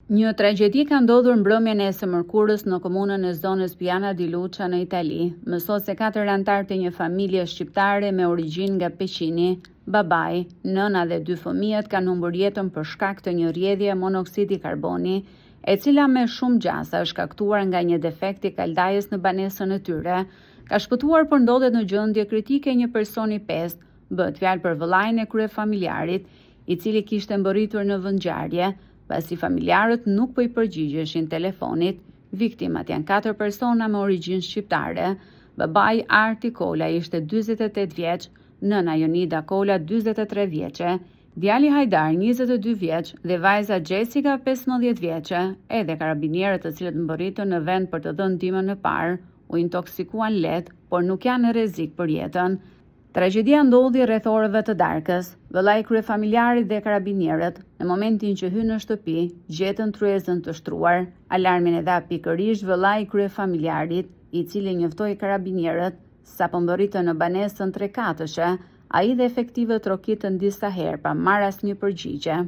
Një tragjedi ka ndodhur mbrëmjen e së mërkurës në komunën e zonës Piana di Luca në Itali. Mësohet se 4 anëtar të një familje shqiptare me origjinë nga Peqini, babai, nëna dhe 2 fëmijët kanë humbur jetën për shkak të një rrjedhje monoksidi karboni, e cila me shumë gjasa është shkaktuar nga një defekt i kaldajës në banesën e tyre. Ka shpëtuar por ndodhet në gjendje kritike një person i pestë, bëhet fjalë për vëllain e kryefamiljarit, i cili kishte mbërritur në vendngjarje. Pasi familjarët nuk po i përgjigjeshin telefonit, viktimat janë 4 persona me origjinë shqiptare. Babai Arti Kola ishte 48 vjeç, nëna Jonida Kola 43 vjeçe, djali Hajdar 22 vjeç dhe vajza Jessica 15 vjeçe. Edhe karabinierët të cilët mbërritën në vend për të dhënë ndihmën e parë u intoksikuan lehtë, por nuk janë në rrezik për jetën. Tragjedia ndodhi rreth orëve të darkës. Vëllai i kryefamiljarit dhe karabinierët, në momentin që hyn në shtëpi, gjetën tryezën të shtruar. Alarmin e dha pikërisht vëllai i kryefamiljarit, i cili njoftoi karabinierët sapo mbërritën në banesën 3 katëshe. Ai dhe efektivët trokitën disa herë pa marrë asnjë përgjigje.